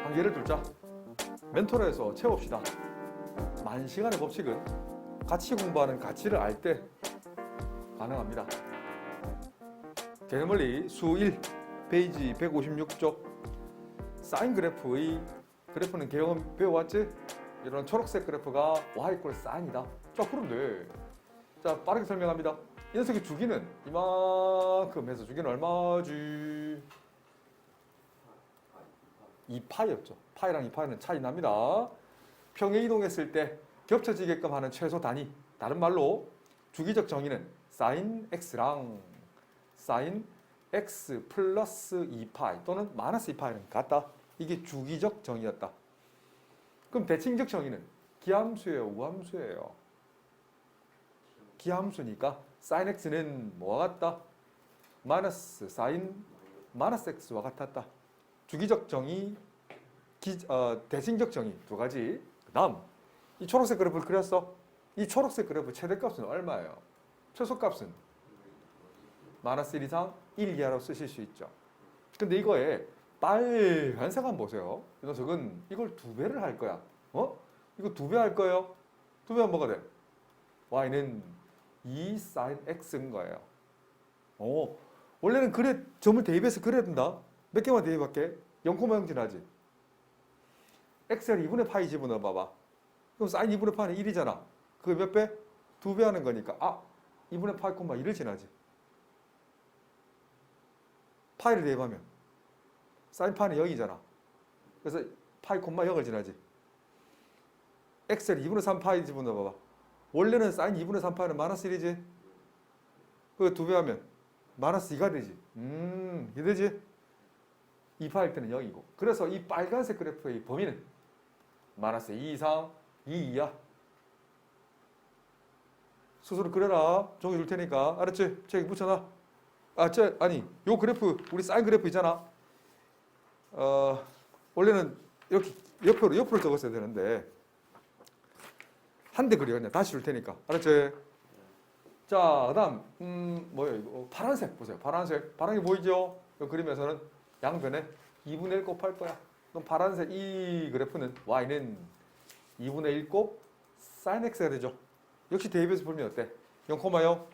한 예를 들자. 멘토로에서 채웁시다. 만 시간의 법칙은 가치 공부하는 가치를 알 때 가능합니다. 개념원리 수 1, 페이지 156쪽. 사인 그래프의 그래프는 개념 배워왔지? 이런 초록색 그래프가 y = 사인이다. 자, 그런데 자, 빠르게 설명합니다. 이 녀석의 주기는 이만큼 해서 주기는 얼마지? 2파이였죠. 파이랑 2파이는 차이 납니다. 평행 이동했을 때 겹쳐지게끔 하는 최소 단위. 다른 말로 주기적 정의는 sin x랑 sin x 플러스 2파이 또는 마이너스 2파이는 같다. 이게 주기적 정의였다. 그럼 대칭적 정의는 기함수예요, 우함수예요? 기함수니까 sin x는 뭐와 같다? 마이너스 sin 마이너스 x와 같았다. 주기적 정의, 대칭적 정의 두 가지. 그 다음 이 초록색 그래프를 그렸어. 이 초록색 그래프 최대값은 얼마예요? 최소값은 마이너스 1 이상 1 이하로 쓰실 수 있죠. 근데 이거에 빨간색 한번 보세요. 이 녀석은 이걸 2배를 할 거야. 이거 2배 할 거예요. 2배 하면 뭐가 돼? y는 2 sin x인 거예요. 원래는 점을 대입해서 그려야 된다. 몇 개만 대입할게? 0,0 지나지. x를 2분의 파이 집어넣어 봐봐. 그럼 sin 2분의 파이는 1이잖아. 그게 몇 배? 2배 하는 거니까 2분의 파이, 1을 지나지. 파이를 대입하면 sin 파이는 0이잖아. 그래서 파이, 0을 지나지. x를 2분의 3 파이 집어넣어 봐봐. 원래는 sin 2분의 3 파이는 마이너스 1이지. 그거 2배 하면 마이너스 2가 되지. 이게 되지? 2파일 때는 0이고. 그래서 이 빨간색 그래프의 범위는 마이너스 2 이상 2 이하. 스스로 그려라. 종이 줄 테니까. 알았지? 저기 붙여놔. 요 그래프, 우리 사인 그래프 있잖아. 원래는 이렇게 옆으로 적었어야 되는데, 한 대 그려. 그냥 다시 줄 테니까. 알았지? 자, 그 다음, 뭐예요, 이거? 파란색 보세요. 파란색. 파란색 보이죠? 이 그림에서는 양변에 2분의 1 곱할 거야. 그럼 파란색 이 그래프는 y는 2분의 1 곱 sin x가 되죠. 역시 대입해서 풀면 어때? 0,0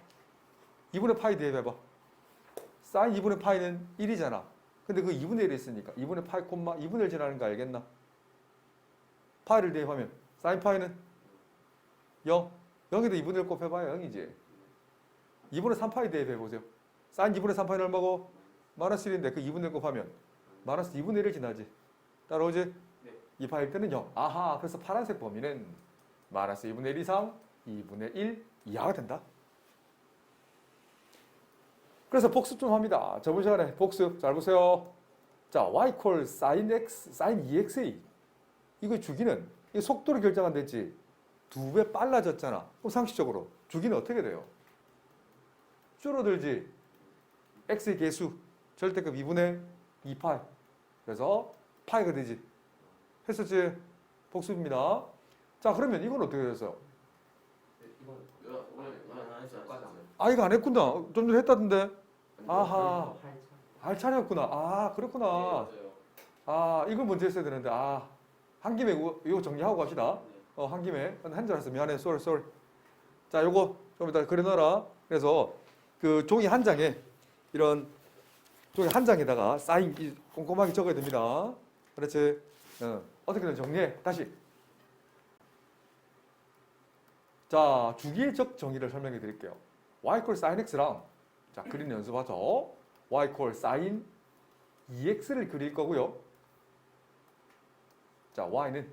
2분의 파이 대입해봐. sin 2분의 파이는 1이잖아. 근데 그 2분의 1이 있으니까 2분의 파이, 2분의 1 지나는 거 알겠나? 파이를 대입하면 sin 파이는 0. 0에도 2분의 1 곱해봐야 0이지. 2분의 3파이 대입해보세요. sin 2분의 3파이는 얼마고? 마이너스 1인데 그 2분의 1 곱하면 마이너스 2분의 1을 지나지. 따라오지? 네. 2파일 때는 0. 아하, 그래서 파란색 범위는 마이너스 2분의 1 이상 2분의 1 이하가 된다. 그래서 복습 좀 합니다. 저번 시간에 복습 잘 보세요. 자, y = sin x, sin 2xa. 이거 주기는 이 속도를 결정한 됐지. 2배 빨라졌잖아. 그럼 상식적으로 주기는 어떻게 돼요? 줄어들지. x의 개수 절대값 2분의 2파이. 그래서 파이가 되지. 했었지? 복습입니다. 자, 그러면 이건 어떻게 됐어요? 이건 오늘 안 했어요. 이거 안 했구나. 좀 전에 했다던데. 아하. 할 차례였구나. 그렇구나. 이걸 먼저 했어야 되는데. 한 김에 이거 정리하고 갑시다. 한 김에. 한 줄 알았어. 미안해. sorry. 자, 요거 좀 이따 그려놔라. 그래서 그 종이 한 장에 이런 종이 한 장에다가 사인 꼼꼼하게 적어야 됩니다. 그렇지? 어떻게든 정리해. 다시. 자, 주기적 정의를 설명해 드릴게요. y = sin x랑 자, 그리는 연습하죠. y = sin 2x를 그릴 거고요. 자, y는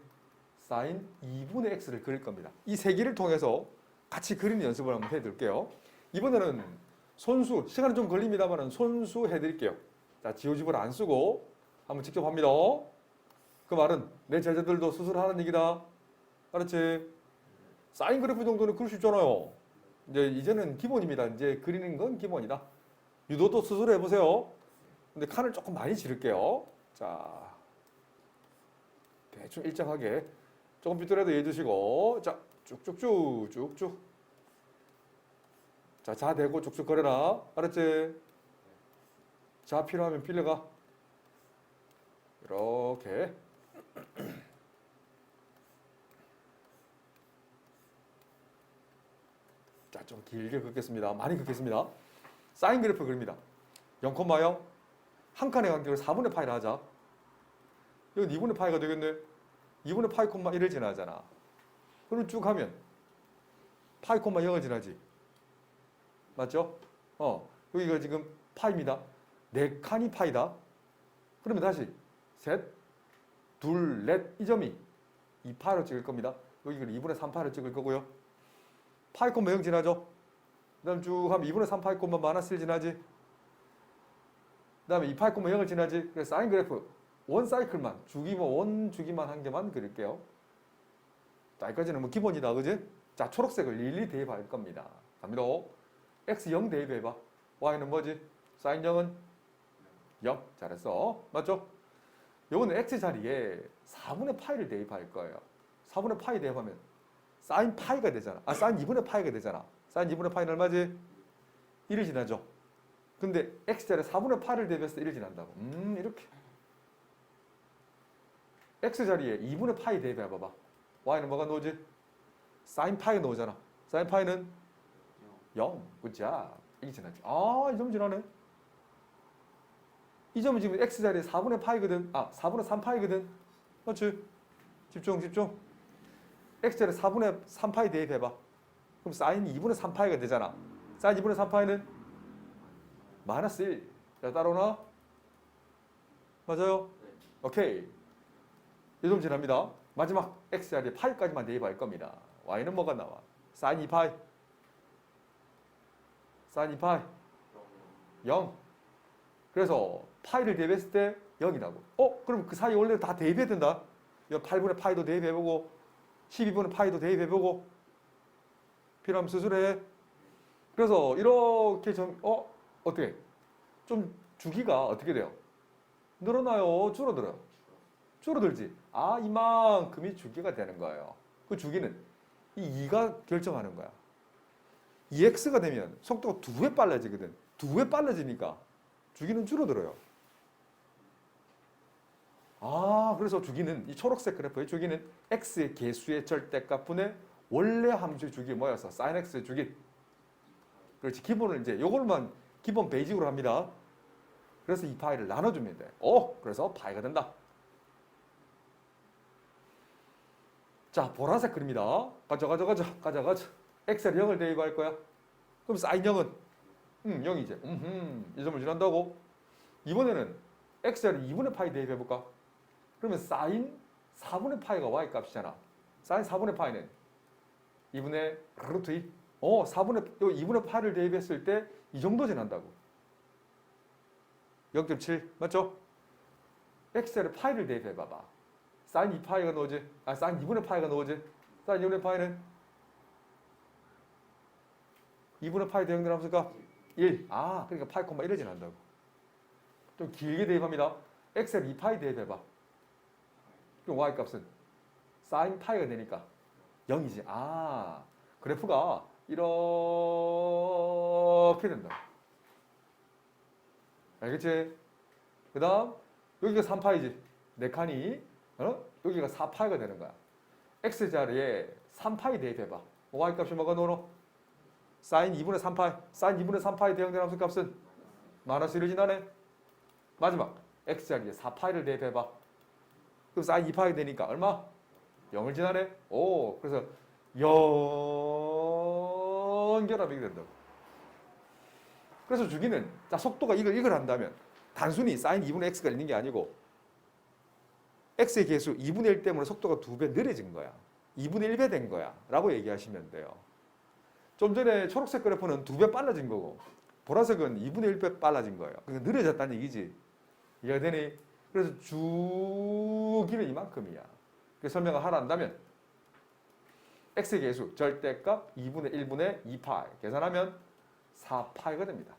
sin 2분의 x를 그릴 겁니다. 이 세 개를 통해서 같이 그리는 연습을 한번 해드릴게요. 이번에는 손수, 시간은 좀 걸립니다만 손수 해드릴게요. 자, 지오집을 안 쓰고 한번 직접 합니다. 그 말은 내 제자들도 스스로 하는 얘기다. 알았지? 사인 그래프 정도는 그릴 수 있잖아요. 이제는 기본입니다. 이제 그리는 건 기본이다. 유도도 스스로 해보세요. 근데 칸을 조금 많이 지를게요. 자, 대충 일정하게 조금 삐뚤어도 이해해 주시고, 자, 쭉쭉쭉. 자 대고 쭉쭉 걸어라. 알았지? 자, 필요하면 빌려가. 이렇게. 자, 좀 길게 긋겠습니다. 많이 긋겠습니다. 사인 그래프 그립니다. 0,0 한 칸의 간격을 4분의 파이를 하자. 이건 2분의 파이가 되겠네. 2분의 파이 콤마 1을 지나잖아. 그럼 쭉 하면 파이 콤마 0을 지나지. 맞죠? 여기가 지금 파이입니다. 4칸이 파이다. 그러면 다시 셋, 둘, 넷 이 점이 2파이로 찍을 겁니다. 여기를 2분의 3파이로 찍을 거고요. 파이 콤마 0 지나죠? 그 다음 쭉 하면 2분의 3파이 콤마 마이너스 1 지나지? 그 다음에 2파이 콤마 0을 지나지? 그래서 사인 그래프 원 사이클만 원 주기만 한 개만 그릴게요. 자, 여기까지는 뭐 기본이다, 그지? 자, 초록색을 일일이 대입할 겁니다. 갑니다. x 0 대입해봐. y는 뭐지? 사인 0은 0. 잘했어. 맞죠? 요거는 x 자리에 4분의 파이를 대입할 거예요. 4분의 파이 대입하면 사인 파이가 되잖아. 사인 2분의 파이가 되잖아. 사인 2분의 파이는 얼마지? 1을 지나죠. 근데 x자리에 4분의 8을 대입해서 1을 지난다고. 이렇게. x자리에 2분의 파이 대입해봐봐. y는 뭐가 나오지? 사인 파이가 나오잖아. 사인 파이는 0. 굿자. 이게 지났지. 이 점 지나네. 이 점은 지금 x자리에 4분의 파이거든. 4분의 3파이거든. 그렇지? 집중. x자리에 4분의 3파이 대입해봐. 그럼 사인 2분의 3파이가 되잖아. 사인 2분의 3파이는 마이너스 1. 자, 따라오나? 맞아요? 오케이. 이 점 지납니다. 마지막 x자리에 파이까지만 대입할 겁니다. y는 뭐가 나와? 사인 2파이. 사인 2파이. 0. 그래서 파이를 대입했을 때 0이라고. 그럼 그 사이 원래 다 대입해야 된다. 8분의 파이도 대입해보고 12분의 파이도 대입해보고 필요하면 수술해. 그래서 이렇게 어떻게? 좀 주기가 어떻게 돼요? 늘어나요? 줄어들어요? 줄어들지. 이만큼이 주기가 되는 거예요. 그 주기는 이 2가 결정하는 거야. 2x가 되면 속도가 2배 빨라지거든. 2배 빨라지니까 주기는 줄어들어요. 그래서 주기는 이 초록색 그래프의 주기는 x의 개수의 절대값분의 원래 함수의 주기 뭐였어? sin x의 주기. 그렇지. 기본을 이제 요걸만 기본 베이직으로 합니다. 그래서 이 파이를 나눠주면 돼. 그래서 파이가 된다. 자, 보라색 그립니다. 가자. x에 0을 대입할 거야. 그럼 sin 0은 0이지. 이 점을 지난다고. 이번에는 x자리 2분의 파이 대입해볼까? 그러면 sin 4분의 파이가 y 값이잖아. sin 4분의 파이는 2분의 루트 2. 2분의 파이를 대입했을 때 이 정도 지난다고. 0.7 맞죠? x자리 파이를 대입해봐봐. sin 2파이가 나오지? sin 2분의 파이가 나오지? sin 2분의 파이는 2분의 파이 대응된 함수가 1. 그러니까 파이 콤마 1을 지난다고. 좀 길게 대입합니다. x에 2파이 대입해봐. 그럼 y 값은 sin 파이가 되니까 0이지. 그래프가 이렇게 된다. 알겠지? 그 다음 여기가 3파이지. 4칸이 여기가 4파이가 되는 거야. x자리에 3파이 대입해봐. y 값이 뭐가 나오노? sin 2분의 3파이. sin 2분의 3파이 대응된 함수 값은 마이너스 1을 지나네. 마지막 x자리에 4파이를 대입해봐. 그럼 sin 2파이 되니까 얼마? 0을 지나네. 그래서 연결합이 된다고. 그래서 주기는 속도가 이걸 한다면 단순히 sin 2분의 x가 있는 게 아니고 x의 개수 2분의 1 때문에 속도가 2배 느려진 거야. 2분의 1배 된 거야. 라고 얘기하시면 돼요. 좀 전에 초록색 그래프는 2배 빨라진 거고 보라색은 2분의 1배 빨라진 거예요. 그러니까 느려졌다는 얘기지. 이해가 되니? 그래서 주기는 이만큼이야. 그래서 설명을 하라 한다면 x의 개수 절대값 2분의 1분의 2파이 계산하면 4파이가 됩니다.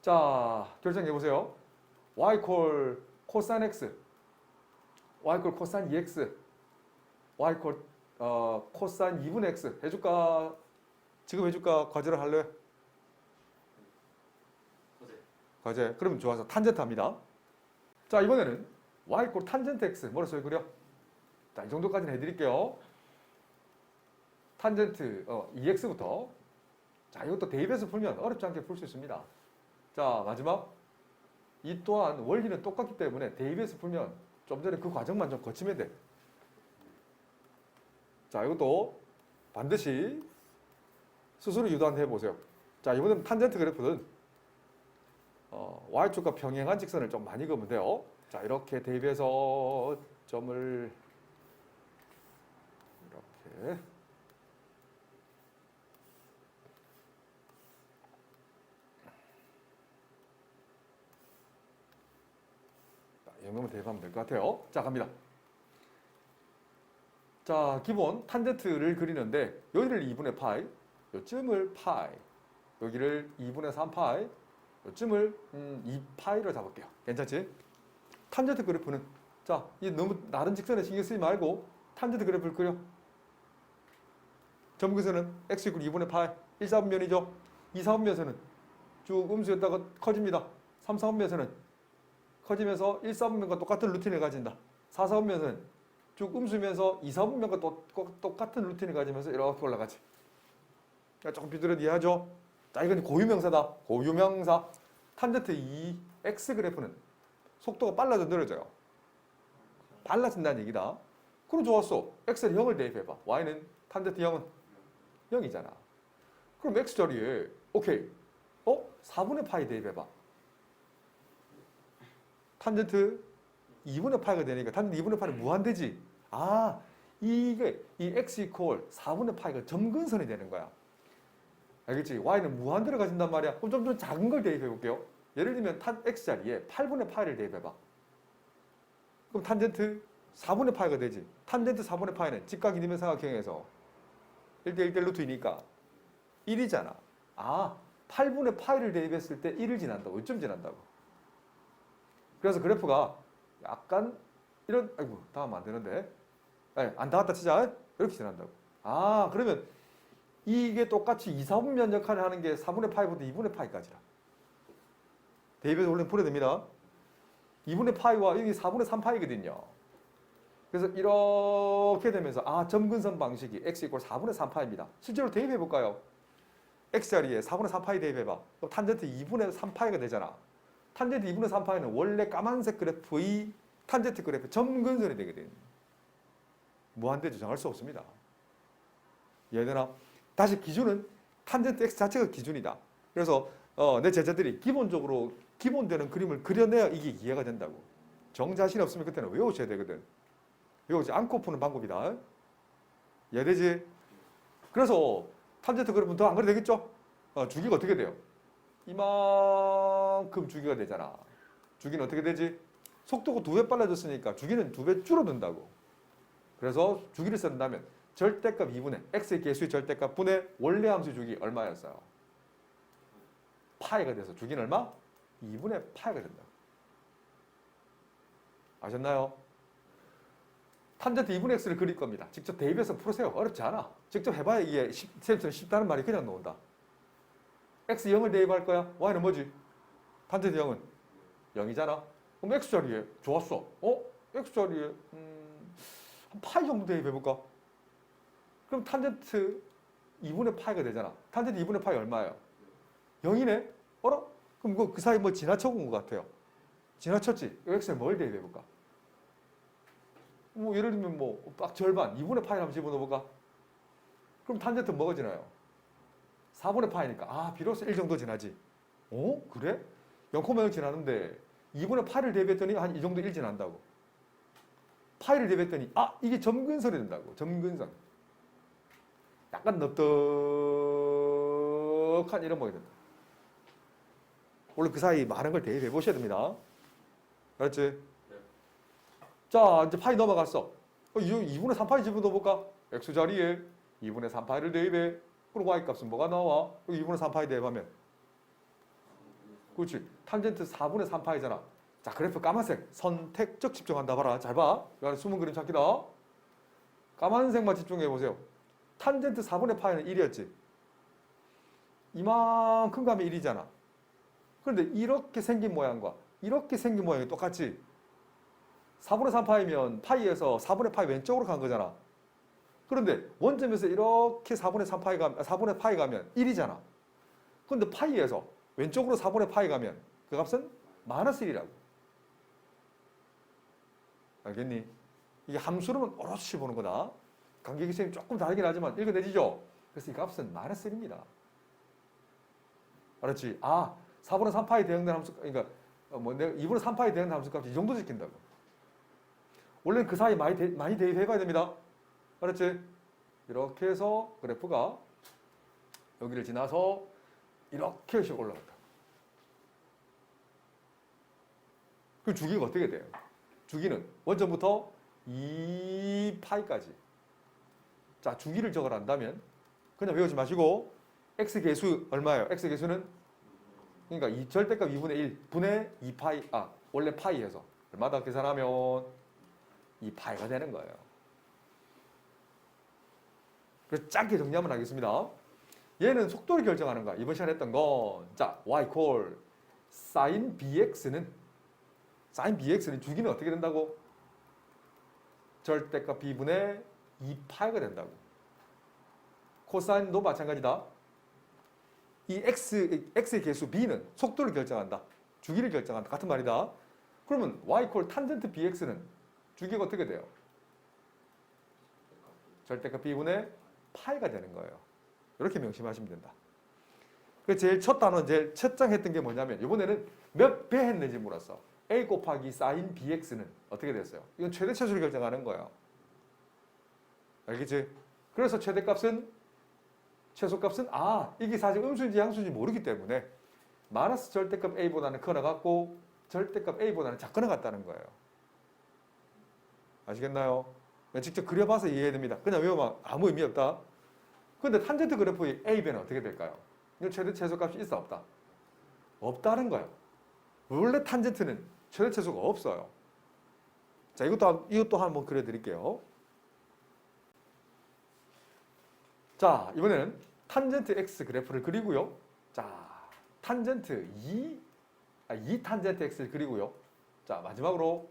자, 결정해보세요. y 콜 코사인 x, y 콜 코사인 2x, y 콜 코사인 2분의 x 해줄까? 지금 해줄까? 과제를 할래? 과제. 그러면 좋아서 탄젠트 합니다. 자, 이번에는 y 꼴 탄젠트 x. 머릿속에 그려. 자, 이 정도까지는 해드릴게요. 탄젠트 2x부터. 자, 이것도 대입해서 풀면 어렵지 않게 풀 수 있습니다. 자, 마지막. 이 또한 원리는 똑같기 때문에 대입해서 풀면 좀 전에 그 과정만 좀 거치면 돼. 자, 이것도 반드시 스스로 유도한테 해보세요. 자, 이번에는 탄젠트 그래프는 y축과 평행한 직선을 좀 많이 그으면 돼요. 자, 이렇게 대입해서 점을 이렇게 영역을 대입하면 될 것 같아요. 자, 갑니다. 자, 기본 탄젠트를 그리는데 여기를 2분의 파이, 요쯤을 파이, 여기를 2분의 3파이, 요쯤을 2파이로 잡을게요. 괜찮지? 탄젠트 그래프는 자, 이 너무 다른 직선에 신경 쓰지 말고 탄젠트 그래프를 그려. 점근선은 x 이퀄 2분의 파이, 1, 4분면이죠. 2, 4분면에서는 쭉 음수였다가 커집니다. 3, 4분면에서는 커지면서 1, 4분면과 똑같은 루틴을 가진다. 4, 4분면에서는 쭉 음수면서 2, 4분면과 똑같은 루틴을 가지면서 이렇게 올라가지. 그러니까 조금 비뚤어 이해하죠? 자, 이건 고유명사다. 고유명사. 탄젠트 2x 그래프는 속도가 빨라져 늘어져요. 빨라진다는 얘기다. 그럼 좋았어. x는 0을 대입해봐. y는 탄젠트 0은 0이잖아. 그럼 x 자리에 오케이. 4분의 파이 대입해봐. 탄젠트 2분의 파이가 되니까 탄젠트 2분의 파이는 무한대지. 아, 이게 이 x 이퀄 4분의 파이가 점근선이 되는 거야. 알겠지? y는 무한대를 가진단 말이야. 그럼 좀 작은 걸 대입해 볼게요. 예를 들면 x 자리에 8분의 파이를 대입해봐. 그럼 탄젠트 4분의 파이가 되지. 탄젠트 4분의 파이는 직각 이등변삼각형에서 1대1대 루트이니까 1이잖아. 아, 8분의 파이를 대입했을 때 1을 지난다고. 요점 지난다고. 그래서 그래프가 약간 이런, 아이고, 닿으면 안 되는데. 안 닿았다 치자. 이렇게 지난다고. 아, 그러면 이게 똑같이 2, 4분면 역할을 하는 게 4분의 파이부터 2분의 파이까지라. 대입해서 원래 풀어야 됩니다. 2분의 파이와 여기 4분의 3파이거든요. 그래서 이렇게 되면서 점근선 방식이 x 이퀄 4분의 3파입니다. 실제로 대입해 볼까요? x 자리에 4분의 3파이 대입해봐. 그럼 탄젠트 2분의 3파이가 되잖아. 탄젠트 2분의 3파이는 원래 까만색 그래프의 탄젠트 그래프 점근선이 되거든. 무한대 주장할 수 없습니다. 이해되나? 다시 기준은 탄젠트 x 자체가 기준이다. 그래서 내 제자들이 기본적으로 기본되는 그림을 그려내야 이게 이해가 된다고. 정 자신 없으면 그때는 외우셔야 되거든. 외우지 않고 푸는 방법이다. 이해되지? 그래서 탄젠트 그래프는 더 안 그래도 되겠죠? 주기가 어떻게 돼요? 이만큼 주기가 되잖아. 주기는 어떻게 되지? 속도가 2배 빨라졌으니까 주기는 2배 줄어든다고. 그래서 주기를 쓴다면 절대값 2분의 x의 개수의 절대값 분의 원래 함수 주기 얼마였어요? 파이가 돼서 주기는 얼마? 2분의 파이가 된다. 아셨나요? 탄젠트 2분의 x를 그릴 겁니다. 직접 대입해서 풀으세요. 어렵지 않아. 직접 해봐야 이게 쌤처럼 쉽다는 말이 그냥 나온다. x 0을 대입할 거야. y는 뭐지? 탄젠트 0은 0이잖아. 그럼 x 자리에 좋았어. x 자리에 한 파이 정도 대입해볼까? 그럼 탄젠트 2분의 파이가 되잖아. 탄젠트 2분의 파이 얼마예요? 0이네? 어라? 그럼 그 사이 뭐 지나쳐본 것 같아요. 지나쳤지? x에 뭘 대입해볼까? 뭐 예를 들면 딱 절반 2분의 파이를 한번 집어넣어볼까? 그럼 탄젠트 뭐가 지나요? 4분의 파이니까 비로소 1 정도 지나지. 그래? 0,0 지나는데 2분의 파이를 대입했더니 한 이 정도 1 지난다고. 파이를 대입했더니 이게 점근선이 된다고. 점근선. 약간 넙떡한 이런 모양이 된다. 원래 그 사이 많은 걸 대입해 보셔야 됩니다. 알았지? 네. 자, 이제 파이 넘어갔어. 2분의 3파이 집어넣어볼까? x 자리에 2분의 3파이를 대입해. 그럼 y 값은 뭐가 나와? 2분의 3파이 대입하면. 그렇지. 탄젠트 4분의 3파이잖아. 자, 그래프 까만색. 선택적 집중한다. 봐라. 잘 봐. 이 안에 숨은 그림 찾기다. 까만색만 집중해 보세요. 탄젠트 4분의 파이는 1이었지. 이만큼 가면 1이잖아. 그런데 이렇게 생긴 모양과 이렇게 생긴 모양이 똑같지. 4분의 3파이면 파이에서 4분의 파이 왼쪽으로 간 거잖아. 그런데 원점에서 이렇게 4분의 파이 가면 1이잖아. 그런데 파이에서 왼쪽으로 4분의 파이 가면 그 값은 마이너스 1이라고. 알겠니? 이게 함수로는 오롯이 보는 거다. 관계기체는 조금 다르긴 하지만 읽어내지죠? 그래서 이 값은 마이너스 1입니다. 알았지? 4분의 3파이 대응된 함수, 그러니까 내가 2분의 3파이 대응된 함수 값이 이 정도 지킨다고. 원래는 그 사이 많이 대입해봐야 됩니다. 알았지? 이렇게 해서 그래프가 여기를 지나서 이렇게 씩 올라간다. 그럼 주기가 어떻게 돼요? 주기는 원점부터 2파이까지. 자, 주기를 적어낸다면 그냥 외우지 마시고 x계수 얼마예요? x계수는 그러니까 이 절대값 2분의 1 분의 2파이 원래 파이에서 얼마다 계산하면 2파이가 되는 거예요. 그래서 짧게 정리하면 하겠습니다. 얘는 속도를 결정하는 거야. 이번 시간에 했던 건 자, y 콜 sin bx는 주기는 어떻게 된다고? 절대값 b분의 2파이가 된다고. 코사인도 마찬가지다. 이 x의 개수 b는 속도를 결정한다. 주기를 결정한다. 같은 말이다. 그러면 y 콜 탄젠트 bx는 주기가 어떻게 돼요? 절대값 b분의 파이가 되는 거예요. 이렇게 명심하시면 된다. 그 제일 첫 단원, 제일 첫 장 했던 게 뭐냐면 이번에는 몇 배 했는지 물었어. a 곱하기 sin bx는 어떻게 됐어요? 이건 최대 최소를 결정하는 거예요. 알겠지? 그래서 최소값은 이게 사실 음수인지 양수인지 모르기 때문에 마이너스 절대값 a보다는 커나 같고 절대값 a보다는 작거나 같다는 거예요. 아시겠나요? 직접 그려봐서 이해해야 됩니다. 그냥 외우면 아무 의미 없다. 근데 탄젠트 그래프의 a배는 어떻게 될까요? 이건 최대 최소값이 있어 없다? 없다는 거예요. 원래 탄젠트는 최대 최소가 없어요. 자, 이것도 한번 그려드릴게요. 자, 이번에는 탄젠트 x 그래프를 그리고요. 자, 탄젠트 2 탄젠트 x를 그리고요. 자, 마지막으로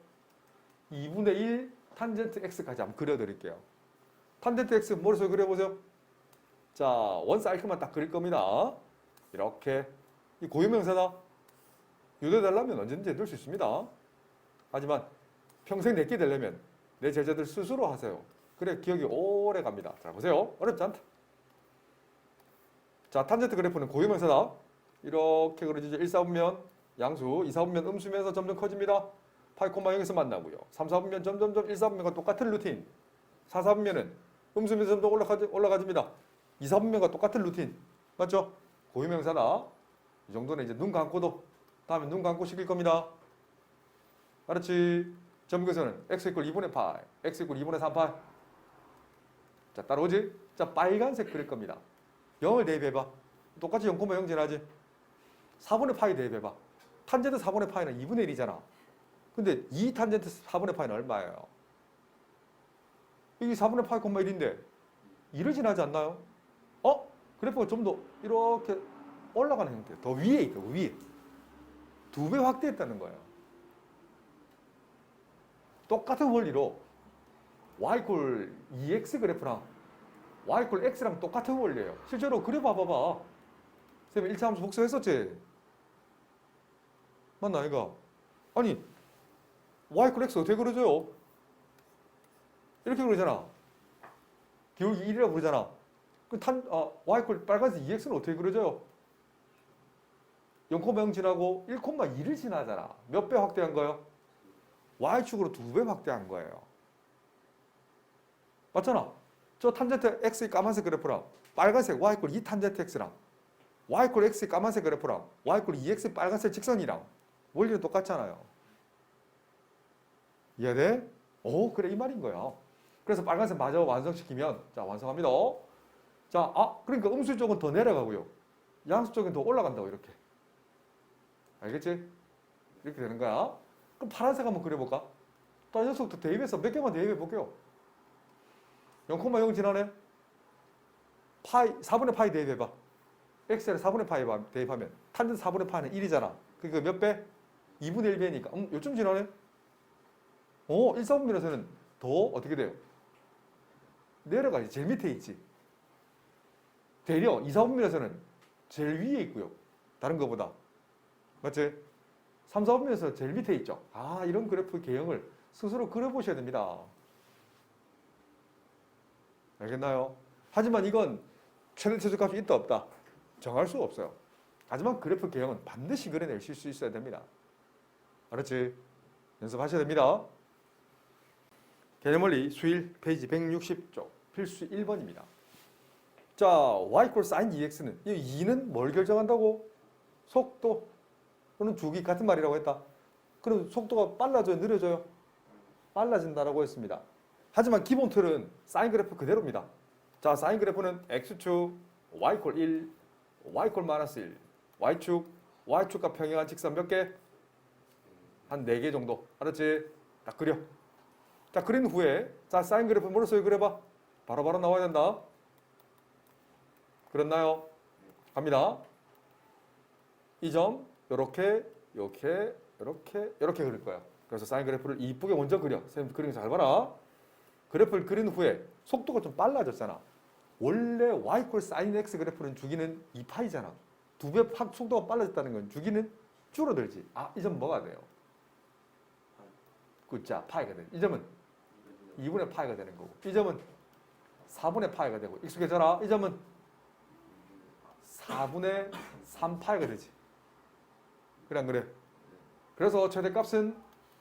2분의 1 탄젠트 x까지 한번 그려드릴게요. 탄젠트 x 머릿속에 그려보세요. 자, 원 사이클만 딱 그릴 겁니다. 이렇게 이 고유명사다. 유도해달라면 언제든지 해줄 수 있습니다. 하지만 평생 내게 되려면 내 제자들 스스로 하세요. 그래 기억이 오래 갑니다. 자, 보세요. 어렵지 않다. 자, 탄젠트 그래프는 고유명사다. 이렇게 그려지죠. 1, 4분면 양수, 2, 4분면 음수면서 점점 커집니다. 파이 콤마 0에서 만나고요. 3, 4분면 점점점 1, 4분면과 똑같은 루틴. 4, 4분면은 음수면서 점점 올라가집니다. 2, 4분면과 똑같은 루틴. 맞죠? 고유명사다. 이 정도는 이제 눈 감고도 다음에 눈 감고 시킬 겁니다. 알았지? 점근에서는 x 이퀄 2분의 파이, x 이퀄 2분의 3파이. 자, 따라오지? 자, 빨간색 그릴 겁니다. 0을 대입해봐. 똑같이 0,0 지나지? 4분의 파이 대입해봐. 탄젠트 4분의 파이는 2분의 1이잖아. 근데 2 탄젠트 4분의 파이는 얼마예요? 이게 4분의 파이, 1인데 2를 지나지 않나요? 그래프가 좀 더 이렇게 올라가는 형태. 더 위에 있다, 위에. 2배 확대했다는 거예요. 똑같은 원리로 y 콜 2x 그래프랑 y 콜 x랑 똑같은 원리예요. 실제로 그려봐봐. 쌤이 1차 함수 복수했었지? 맞나 이거? 아니 y 콜 x 어떻게 그려져요? 이렇게 그러잖아. 기울기 1이라고 그러잖아. y 콜 빨간색 2x는 어떻게 그려져요? 0,0 지나고 1,2를 지나잖아. 몇 배 확대한 거예요? y축으로 2배 확대한 거예요. 맞잖아. 저 탄젠트 x의 까만색 그래프랑 빨간색 y 콜 2 탄젠트 x랑 y 콜 x의 까만색 그래프랑 y 콜 2x 빨간색 직선이랑 원리는 똑같잖아요. 이해돼? 그래 이 말인 거야. 그래서 빨간색 마저 완성시키면 자 완성합니다. 자, 그러니까 음수 쪽은 더 내려가고요. 양수 쪽은 더 올라간다고 이렇게. 알겠지? 이렇게 되는 거야. 그럼 파란색 한번 그려볼까? 또 이 녀석도 대입해서 몇 개만 대입해 볼게요. 0,0 지나네? 4분의 파이 대입해봐. x를 4분의 파이 대입하면 탄젠트 4분의 파이는 1이잖아. 그러니까 몇 배? 2분의 1배니까 요쯤 지나네? 1, 4분면에서는 더 어떻게 돼요? 내려가지. 제일 밑에 있지. 되려 2, 4분면에서는 제일 위에 있고요. 다른 것보다. 맞지? 3, 4분면에서 제일 밑에 있죠. 이런 그래프 개형을 스스로 그려보셔야 됩니다. 알겠나요? 하지만 이건 최대 최소값이 있다 없다 정할 수 없어요. 하지만 그래프 개형은 반드시 그려내실 수 있어야 됩니다. 알았지? 연습하셔야 됩니다. 개념원리 수일 페이지 160쪽 필수 1번입니다. 자, y equals sin dx는 이 2는 뭘 결정한다고? 속도 또는 주기 같은 말이라고 했다. 그럼 속도가 빨라져요? 느려져요? 빨라진다라고 했습니다. 하지만 기본 틀은 사인 그래프 그대로입니다. 자, 사인 그래프는 x축 y equal 1, y equal 마이너스 1, y축과 평행한 직선 몇 개? 한 4개 정도. 알았지? 딱 그려. 자, 그린 후에 자, 사인 그래프 뭐로 써요? 그려봐. 바로바로 나와야 된다. 그랬나요? 갑니다. 이 점 요렇게 그릴 거야. 그래서 사인 그래프를 이쁘게 먼저 그려. 선생님 그리는 거 잘 봐라. 그래프를 그린 후에 속도가 좀 빨라졌잖아. 원래 y equal sin x 그래프는 주기는 2파이잖아. 2배 확 속도가 빨라졌다는 건 주기는 줄어들지. 이 점 뭐가 돼요? 자, 파이가 돼. 이 점은 2분의 파이가 되는 거고. 이 점은 4분의 파이가 되고. 익숙해져라. 이 점은 4분의 3파이가 되지. 그래 안 그래? 그래서 최대값은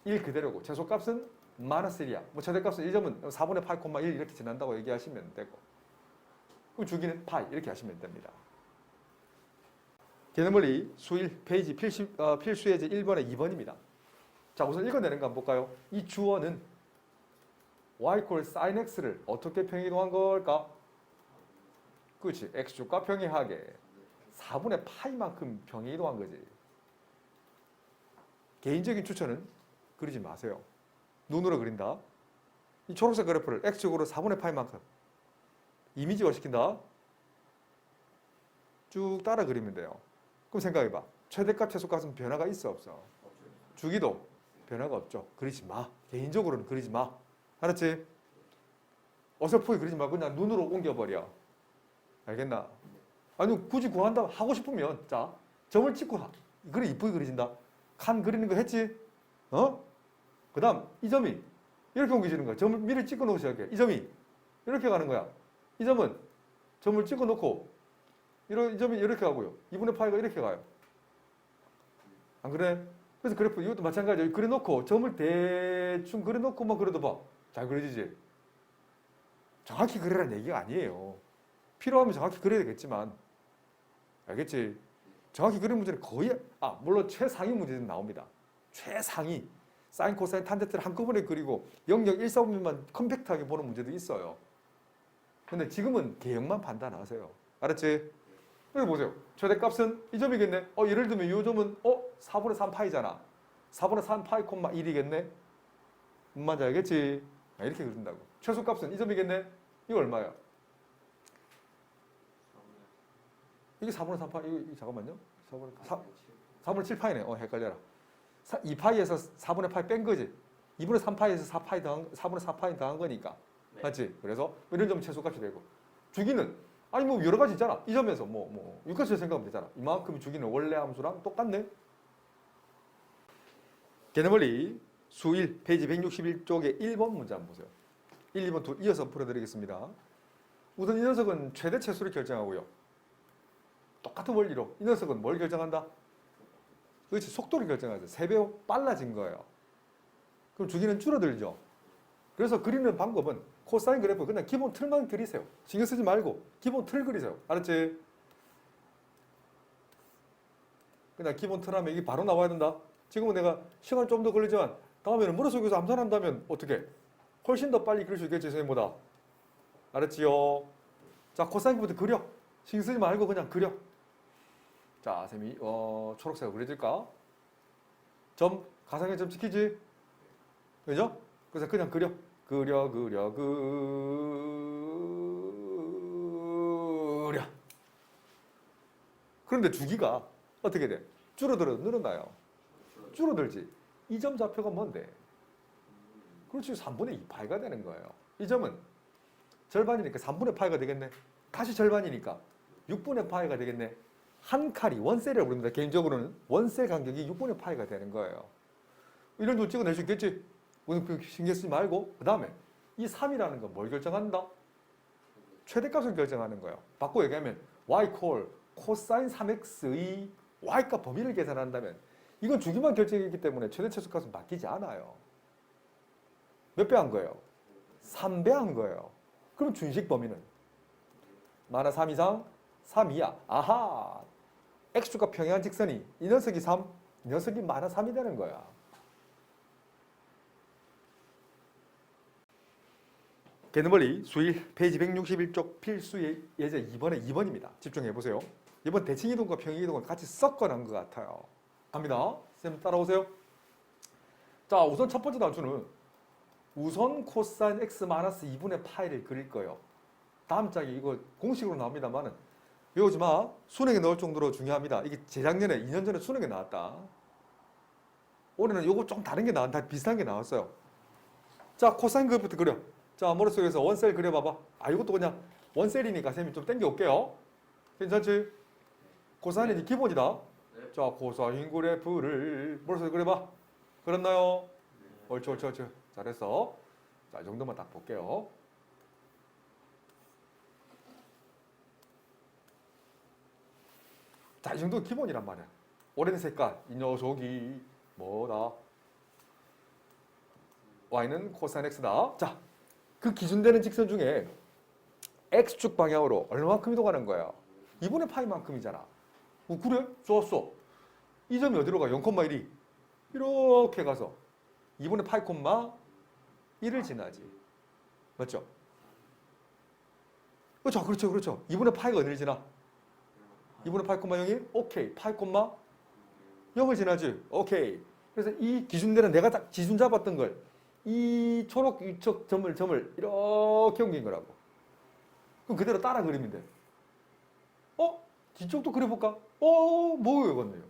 1 그대로고 최소값은 마이너스 1이야. 뭐 최대값은 이 점은 4분의 파이, 1 이렇게 지난다고 얘기하시면 되고. 그럼 주기는 파이 이렇게 하시면 됩니다. 개념원리 수1 페이지 필수 예제 1번에 2번입니다. 자, 우선 읽어내는 거 한번 볼까요? 이 주어는 y equal sin x를 어떻게 평이동한 걸까? 그렇지. x축과 평행하게 4분의 파이만큼 평이동한 거지. 개인적인 추천은 그리지 마세요. 눈으로 그린다. 이 초록색 그래프를 x축으로 4분의 파이만큼 이미지화 시킨다. 쭉 따라 그리면 돼요. 그럼 생각해봐. 최대값, 최소값은 변화가 있어 없어? 주기도 변화가 없죠. 그리지 마. 개인적으로는 그리지 마. 알았지? 어설프게 그리지 말고 그냥 눈으로 옮겨버려. 알겠나? 아니 굳이 구한다 하고 싶으면 자 점을 찍고 그래 이쁘게 그려진다. 칸 그리는 거 했지? 그 다음 이 점이 이렇게 옮겨지는 거야. 점을 미리 찍어 놓고 시작해. 이 점이 이렇게 가는 거야. 이 점은 점을 찍어 놓고 이 점이 이렇게 가고요. 2분의 파이가 이렇게 가요. 안 그래? 그래서 그래프 이것도 마찬가지예요. 그려놓고 점을 대충 그려놓고만 그려도 봐. 잘 그려지지? 정확히 그리라는 얘기가 아니에요. 필요하면 정확히 그려야 되겠지만 알겠지? 정확히 그리는 문제는 거의 물론 최상위 문제는 나옵니다. 최상위 사인, 코사인, 탄젠트를 한꺼번에 그리고 영역 1사분면만 컴팩트하게 보는 문제도 있어요. 근데 지금은 개형만 판단하세요. 알았지? 여기 보세요. 최대값은 이 점이겠네. 예를 들면 이 점은 4분의 3파이잖아. 4분의 3파이 콤마 1이겠네. 뭔 말인지 알겠지? 이렇게 그린다고. 최소값은 이 점이겠네. 이거 얼마야? 이게 4분의 3파이. 이거 잠깐만요. 4분의 7파이네. 헷갈려라. 2파이에서 4분의 파이 뺀 거지. 2분의 3파이에서 4분의 4파이 더한 거니까. 네. 맞지? 그래서 이런 점은 최소값이 되고. 주기는 뭐 여러 가지 있잖아. 이 점에서 육각수 생각하면 되잖아. 이만큼이 주기는 원래 함수랑 똑같네. 개념원리 수1 페이지 161쪽에 1번 문제 한번 보세요. 1, 2번 둘 이어서 풀어드리겠습니다. 우선 이 녀석은 최대 최소를 결정하고요. 똑같은 원리로 이 녀석은 뭘 결정한다? 그렇지, 속도를 결정하죠. 3배 빨라진 거예요. 그럼 주기는 줄어들죠. 그래서 그리는 방법은 코사인 그래프 그냥 기본 틀만 그리세요. 신경 쓰지 말고 기본 틀 그리세요. 알았지? 그냥 기본 틀 하면 이게 바로 나와야 된다. 지금은 내가 시간 좀 더 걸리지만 다음에는 머릿속에서 암산한다면 어떻게? 훨씬 더 빨리 그릴 수 있겠지, 선생님보다. 알았지요? 자, 코사인부터 그려. 신경 쓰지 말고 그냥 그려. 자, 선생님이 초록색으로 그려질까? 점, 가상의 점 지키지? 그죠? 그래서 그냥 그려. 그려. 그런데 주기가 어떻게 돼? 줄어들어 늘어나요? 줄어들지. 이 점 좌표가 뭔데? 그렇지. 3분의 2 파이가 되는 거예요. 이 점은 절반이니까 3분의 파이가 되겠네. 다시 절반이니까 6분의 파이가 되겠네. 한 칸이 원셀이라고 부릅니다. 개인적으로는 원셀 간격이 6분의 파이가 되는 거예요. 이런 거 찍어낼 수 있겠지? 오늘 그 신경 쓰지 말고. 그 다음에 이 3이라는 건 뭘 결정한다? 최대값을 결정하는 거예요. 바꿔 얘기하면 y 콜 코사인 3x의 y값 범위를 계산한다면 이건 주기만 결정이기 때문에 최대 최소값은 바뀌지 않아요. 몇 배 한 거예요? 3배 한 거예요. 그럼 준식 범위는 마이너스 3 이상 3 이하. 아하. x축과 평행한 직선이 이 녀석이 3, 이 녀석이 마이너스 3이 되는 거야. 개념원리 수일 페이지 161쪽 필수 예제 2번의 2번입니다. 집중해 보세요. 이번 대칭 이동과 평행 이동을 같이 섞어 놓은 것 같아요. 갑니다. 쌤 따라오세요. 자, 우선 첫 번째 단추는 우선 코사인 x 마이너스 2분의 파이를 그릴 거예요. 다음 장에 이거 공식으로 나옵니다만은 외우지 마. 수능에 넣을 정도로 중요합니다. 이게 재작년에 2년 전에 수능에 나왔다. 올해는 요거 좀 다른 게 나왔다. 비슷한 게 나왔어요. 자, 코사인 그래프부터 그려. 자, 머릿속에서 원셀 그려봐봐. 아, 이것도 그냥 원셀이니까 쌤이 좀 땡겨올게요. 괜찮지? 코사인이 기본이다. 네. 자, 코사인 그래프를 머릿속에 그려봐. 그렸나요? 옳지, 옳지, 옳지. 잘했어. 자, 이 정도만 딱 볼게요. 자, 이 정도 기본이란 말이야. 오렌지 색깔, 이 녀석이 뭐다? y는 코사인 x다. 자, 그 기준되는 직선 중에 x축 방향으로 얼마만큼 이동하는 거야? 2분의 파이만큼이잖아. 그래? 좋았어. 이 점이 어디로 가? 0,1이 이렇게 가서 2분의 파이 콤마 1을 지나지. 맞죠? 그렇죠, 그렇죠, 그렇죠. 2분의 파이가 어디를 지나? 2분의 파이 콤마 0이? 오케이. 파이 콤마 0을 지나지. 오케이. 그래서 이 기준되는 내가 딱 기준 잡았던 걸 이 초록 위쪽 점을 이렇게 옮긴 거라고. 그럼 그대로 따라 그리면 돼. 뒤쪽도 그려볼까? 뭐예요, 이건데요?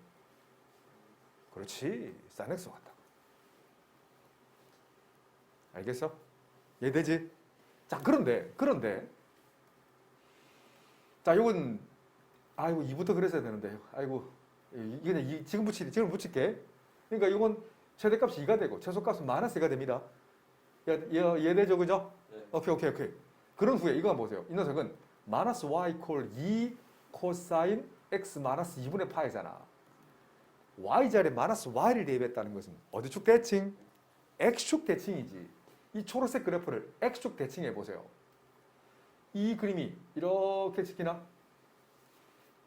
그렇지. sin x 같다. 알겠어? 이해되지? 자, 그런데. 자, 요건, 아이고, 2부터 그랬어야 되는데. 아이고, 그냥 지금 붙일게. 그러니까 이건 최대값이 2가 되고, 최소값은 마이너스 2가 됩니다. 이해되죠, 그죠? 네. 오케이. 그런 후에 이거 한번 보세요. 이 녀석은 마이너스 y 콜 2 코사인 x 마이너스 2분의 파이잖아. y자리에 마이너스 y를 대입했다는 것은 어디 축 대칭? x축 대칭이지. 이 초록색 그래프를 x축 대칭해 보세요. 이 그림이 이렇게 찍히나?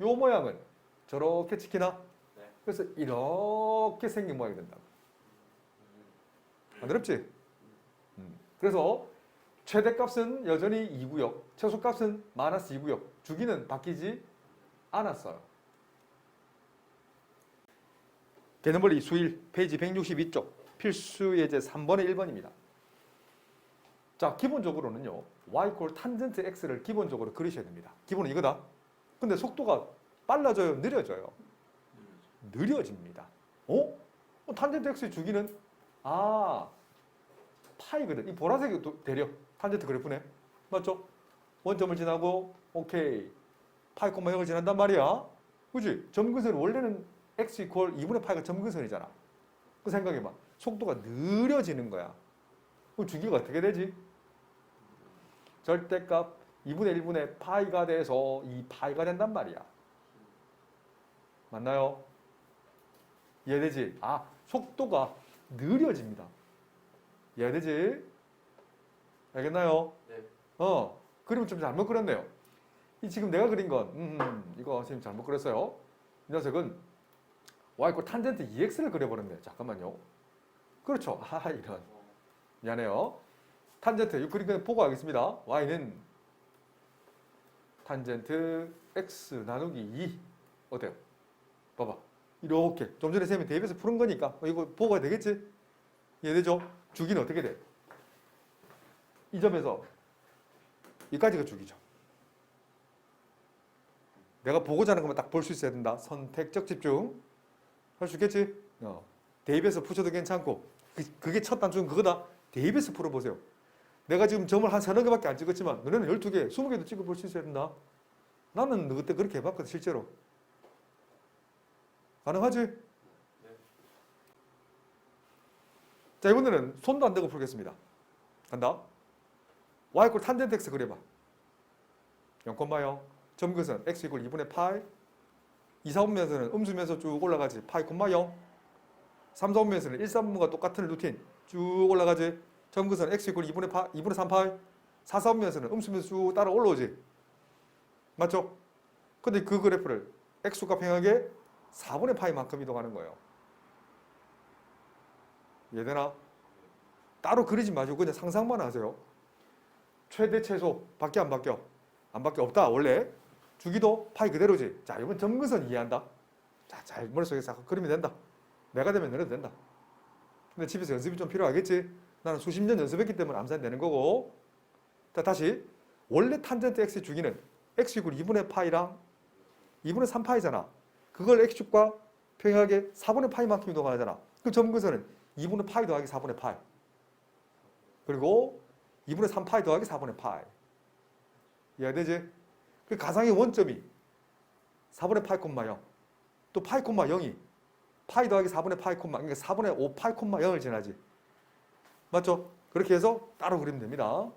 요 모양은 저렇게 찍히나? 네. 그래서 이렇게 생긴 모양이 된다고. 안 어렵지? 그래서 최대값은 여전히 2구역, 최소값은 마이너스 2구역. 주기는 바뀌지 않았어요. 개념원리 수일 페이지 162쪽 필수 예제 3번의 1번입니다. 자, 기본적으로는요. y 콜 탄젠트 x를 기본적으로 그리셔야 됩니다. 기본은 이거다. 근데 속도가 빨라져요, 느려져요? 느려집니다. 탄젠트 x의 주기는 파이거든. 이 보라색이 대려 탄젠트 그래프네. 맞죠? 원점을 지나고 오케이. 파이 콤마 0을 지난단 말이야. 그지? 점근선 원래는 x 이퀄 2분의 파이가 점근선이잖아. 그 생각해봐. 속도가 느려지는 거야. 그럼 주기가 어떻게 되지? 절대값 2분의 1분의 파이가 돼서 2파이가 된단 말이야. 맞나요? 이해되지? 속도가 느려집니다. 이해되지? 알겠나요? 네. 그림을 좀 잘못 그렸네요. 이 지금 내가 그린 건 이거 선생님 잘못 그렸어요. 이 녀석은 y 코 탄젠트 2x를 그려버렸네. 잠깐만요. 그렇죠. 이런. 미안해요. 탄젠트 이 그림 그냥 보고 하겠습니다. y는 탄젠트 x 나누기 2 어때요? 봐봐. 이렇게 좀 전에 쌤이 대입해서 푸는 거니까 이거 보고 해야 되겠지? 이해되죠? 주기는 어떻게 돼? 이 점에서 여기까지가 주기죠. 내가 보고자 하는 것만 딱 볼 수 있어야 된다. 선택적 집중. 할 수 있겠지? 대입해서 푸셔도 괜찮고 그게 첫 단추는 그거다. 대입해서 풀어보세요. 내가 지금 점을 한 서너 개밖에 안 찍었지만 너네는 12개, 20개도 찍어볼 수 있어야 된다. 나는 너 그때 그렇게 해봤거든 실제로. 가능하지? 자 이번에는 손도 안 대고 풀겠습니다. 간다. y 이퀄 탄젠트 x 그려봐. 0,0 점근선 x 이퀄 2분의 파이 2, 4분면에서는 음수면서 쭉 올라가지 파이, 0 3, 4분면에서는 1, 3분과 똑같은 루틴 쭉 올라가지 점근선 x 이퀄 2분의 3 파이 4, 4분면에서는 음수면서 쭉 따라 올라오지 맞죠? 근데 그 그래프를 x값 평하게 4분의 파이만큼 이동하는 거예요. 이해되나? 따로 그리지 마시고 그냥 상상만 하세요. 최대 최소 밖에 안 바뀌어? 안 바뀌어 없다 원래. 주기도 파이 그대로지. 자 이번 점근선 이해한다. 자 잘 머릿속에 싹 그리면 된다. 내가 되면 너네도 된다. 근데 집에서 연습이 좀 필요하겠지. 나는 수십 년 연습했기 때문에 암산이 되는 거고. 자 다시 원래 탄젠트 x의 주기는 x 이퀄 2분의 파이랑 2분의 3 파이잖아. 그걸 x축과 평행하게 4분의 파이만큼 이동하잖아. 그 점근선은 2분의 파이 더하기 4분의 파이. 그리고 2분의 3 파이 더하기 4분의 파이. 이해되지? 그 가상의 원점이 4분의 파이, 0. 또 파이, 0이 파이 더하기 4분의 파이, 그러니까 4분의 5 파이, 0을 지나지. 맞죠? 그렇게 해서 따로 그리면 됩니다.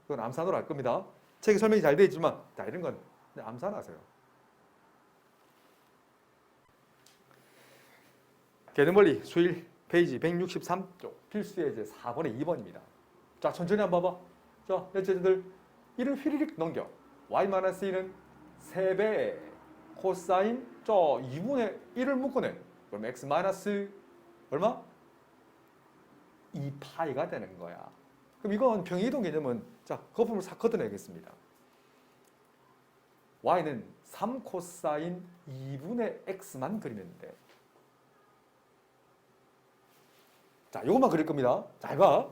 그건 암산으로 할 겁니다. 책에 설명이 잘 되어 있지만 자 이런 건 암산하세요. 개념원리 수일 페이지 163쪽 필수 예제 4번의 2번입니다. 자 천천히 한번 봐봐. 자 예제들 이를 휘리릭 넘겨. y-2는 3배 코사인 2분의 1을 묶어내. 그럼 x 마이너스 얼마? 2파이가 되는 거야. 그럼 이건 평이동 개념은 자 거품을 싹 걷어내겠습니다. y는 3 코사인 2분의 x만 그리면 돼. 자, 이것만 그릴 겁니다. 잘 봐.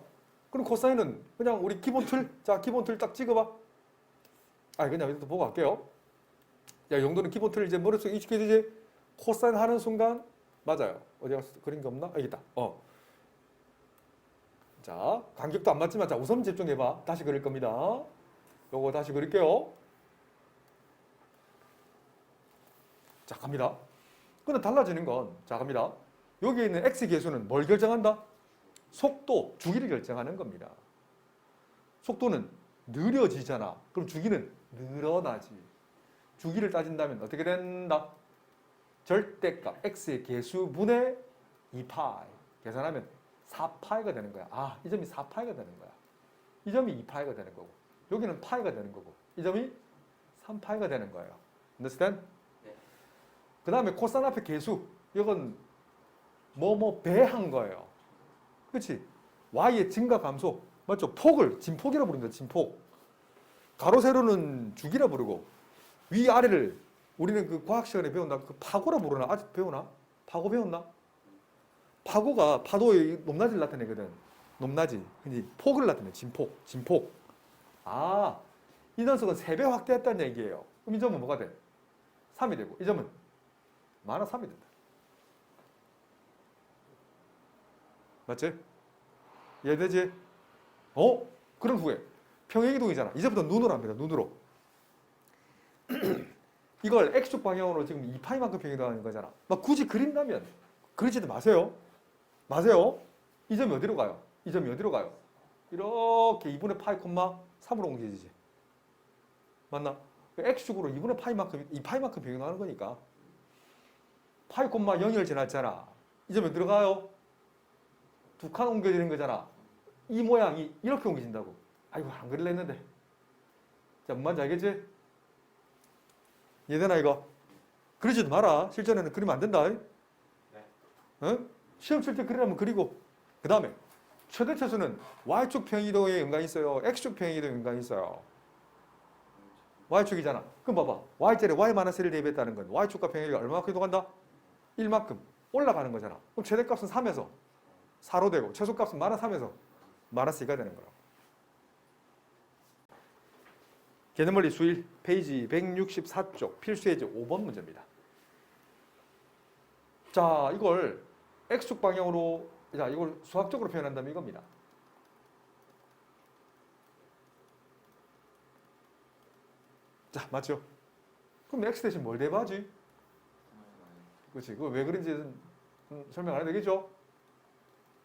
그럼 코사인은 그냥 우리 기본 틀, 자, 기본 틀 딱 찍어봐. 그냥 여기서 보고 갈게요. 야, 이 정도는 기본 틀 이제 머릿속에 익숙해지지? 코사인 하는 순간, 맞아요. 어디 가서 그린 게 없나? 여기 있다. 자, 간격도 안 맞지만, 자, 우선 집중해봐. 다시 그릴 겁니다. 요거 다시 그릴게요. 자, 갑니다. 근데 달라지는 건, 자, 갑니다. 여기 있는 x 계수는 뭘 결정한다? 속도, 주기를 결정하는 겁니다. 속도는 느려지잖아. 그럼 주기는 늘어나지. 주기를 따진다면 어떻게 된다? 절대값 x의 계수분의 2파이. 계산하면 4파이가 되는 거야. 이 점이 4파이가 되는 거야. 이 점이 2파이가 되는 거고. 여기는 파이가 되는 거고. 이 점이 3파이가 되는 거예요. understand? 네. 그 다음에 코사인 앞에 계수. 이건 배한 거예요. 그렇지? y의 증가 감소. 맞죠? 폭을 진폭이라고 부릅니다. 진폭. 가로 세로는 주기라 부르고 위아래를 우리는 그 과학 시간에 배운다. 그 파고라 부르나? 아직 배우나? 파고 배웠나? 파고가 파도의 높낮이를 나타내거든. 높낮이. 근데 폭을 나타내. 진폭. 이 녀석은 3배 확대했다는 얘기예요. 그럼 이 점은 뭐가 돼? 3이 되고 이 점은 마이너스 3이 된다. 맞지? 이해되지? 그런 후에 평행이동이잖아. 이제부터 눈으로 합니다. 눈으로. 이걸 x축 방향으로 지금 2파이만큼 평행이동하는 거잖아. 막 굳이 그린다면 그리지도 마세요. 이 점이 어디로 가요? 이렇게 2분의 파이, 3으로 옮겨지지. 맞나? x축으로 2분의 파이만큼 2파이만큼 평행하는 거니까 파이, 0을 지났잖아. 이 점이 어디로 가요? 2칸 옮겨지는 거잖아. 이 모양이 이렇게 옮겨진다고. 아이고 안 그릴려 했는데. 자, 뭔 말인지 알겠지? 이해되나 이거? 그러지도 마라. 실전에는 그리면 안 된다. 네. 시험 칠 때 그리라면 그리고. 그 다음에 최대 최소는 y축 평이동에 연관이 있어요. x축 평이동에 연관이 있어요. y축이잖아. 그럼 봐봐. y자리에 y-1을 대입했다는 건 y축과 평이가 얼마만큼 이동한다? 1만큼 올라가는 거잖아. 그럼 최대값은 3에서 4로 되고 최소값은 -3에서 -2가 되는 거라고. 개념원리 수일 페이지 164쪽 필수 예제 5번 문제입니다. 자, 이걸 x축 방향으로, 자, 이걸 수학적으로 표현한다면 이겁니다. 자, 맞죠? 그럼 x 대신 뭘 대입하지? 그렇지. 그거 왜 그런지는 설명 안 해도 되겠죠?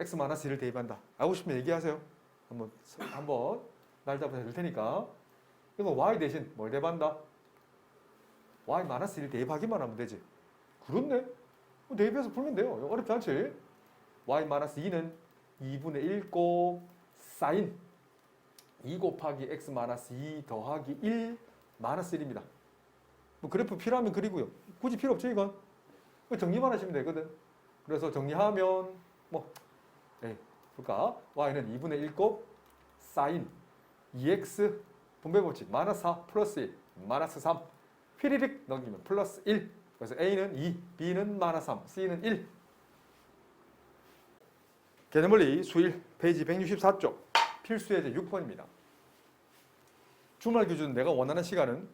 x 마이너스 1을 대입한다. 알고 싶으면 얘기하세요. 한번 날 잡아서 해줄 테니까. 이거 y 대신 뭘 대입한다? y 마이너스 1 대입하기만 하면 되지. 그렇네? 대입해서 풀면 돼요. 어렵지 않지? y 마이너스 2는 2분의 1 곱 사인 2 곱하기 x 마이너스 2 더하기 1 마이너스 1입니다. 뭐 그래프 필요하면 그리고요. 굳이 필요 없죠, 이건. 정리만 하시면 되거든. 그래서 정리하면 볼까? y는 2분의 1 곱 사인 2x 분배 법칙 마이너스 4 플러스 1 마이너스 3 휘리릭 넘기면 플러스 1. 그래서 a는 2, b는 마이너스 3, c는 1. 개념원리 수1 페이지 164쪽 필수 예제 6번입니다. 주말 기준 내가 원하는 시간은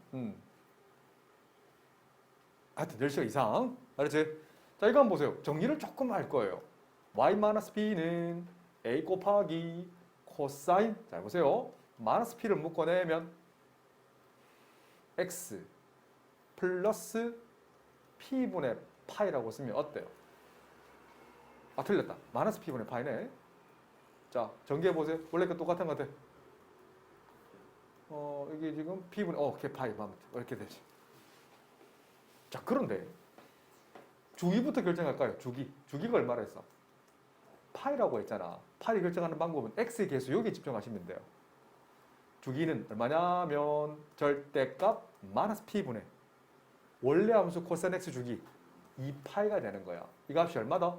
하여튼 10시간 이상. 알았지? 자, 이거 한번 보세요. 정리를 조금 할 거예요. y-b는 a 곱하기 코사인. 자, 보세요. 마이너스 p를 묶어내면 x 플러스 p분의 파이라고 쓰면 어때요? 아, 틀렸다. 마이너스 p분의 파이네. 자, 전개해보세요. 원래 그 똑같은 것 같아. 이게 지금 p분의, 걔 파이. 이렇게 되지. 자, 그런데 주기부터 결정할까요? 주기가 얼마나 했어? 파이라고 했잖아. 파이 결정하는 방법은 x의 계수 여기에 집중하시면 돼요. 주기는 얼마냐면 절대값 마이너스 p분의 원래 함수 코사인 x 주기 2파이가 되는 거야. 이 값이 얼마다?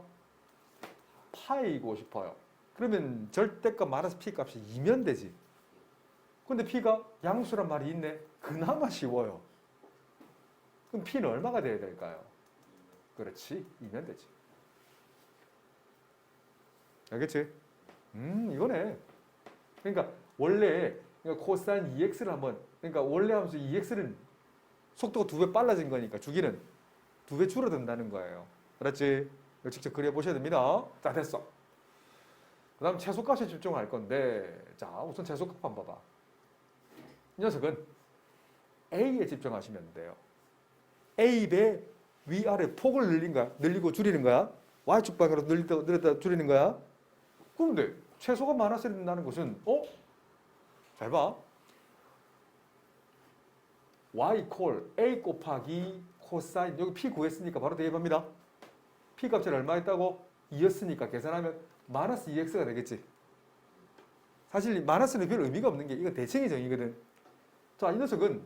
파이고 싶어요. 그러면 절대값 마이너스 p 값이 2면 되지. 근데 p가 양수란 말이 있네. 그나마 쉬워요. 그럼 p는 얼마가 돼야 될까요? 그렇지. 2면 되지. 알겠지? 이거네. 그러니까 원래 코사인 2x를 한번, 그러니까 원래 함수 2x는 속도가 2배 빨라진 거니까 주기는 2배 줄어든다는 거예요. 알았지? 이거 직접 그려보셔야 됩니다. 자, 됐어. 그 다음 최소값에 집중할 건데, 자, 우선 최소값 한번 봐봐. 이 녀석은 a에 집중하시면 돼요. a 배 위아래 폭을 늘린 거야. 늘리고 줄이는 거야. y축 방향으로 늘렸다 줄이는 거야. 그런데 최소가 마이너스 1이 된다는 것은 잘 봐. y 콜 a 곱하기 코사인 여기 p 구했으니까 바로 대입합니다. p 값이 얼마 했다고? 2였으니까 계산하면 마이너스 2x가 되겠지. 사실 마이너스는 별 의미가 없는 게 이건 대칭의 정의거든. 자, 이 녀석은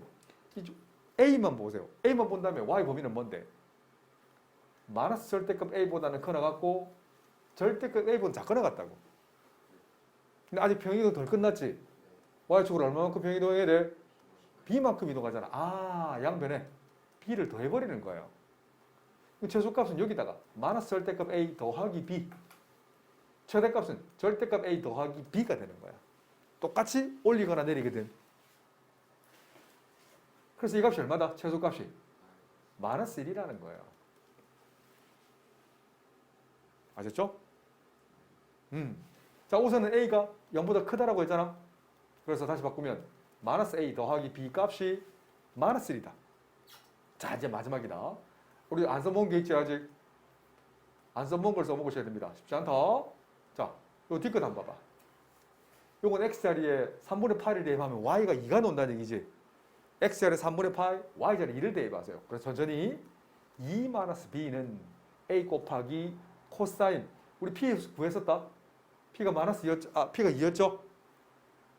a만 보세요. a만 본다면 y 범위는 뭔데? 마이너스 절대값 a보다는 커나갔고 절대값 a보다는 작거나 같다고. 근데 아직 평이동 덜 끝났지? y축으로 얼마만큼 평이동해야 돼? b만큼 이동하잖아. 아, 양변에 b를 더해버리는 거예요. 최소값은 여기다가 마이너스 절대값 a 더하기 b, 최대값은 절대값 a 더하기 b가 되는 거야. 똑같이 올리거나 내리거든. 그래서 이 값이 얼마다? 최소값이 마이너스 1이라는 거예요. 아셨죠? 자, 우선은 a가 0보다 크다라고 했잖아. 그래서 다시 바꾸면 마이너스 a 더하기 b 값이 마이너스 1이다. 자, 이제 마지막이다. 우리 안 써본 게 있지 아직? 안 써본 걸 써먹으셔야 됩니다. 쉽지 않다. 자, 요 뒷끝 한번 봐봐. 요건 x자리에 3분의 8을 대입하면 y가 2가 나온다는 얘기지. x자리에 3분의 8, y자리에 2를 대입하세요. 그래서 천천히 2-b는 a 곱하기 코사인. 우리 p 구했었다. p가 마이너스 2였죠. p가 2였죠.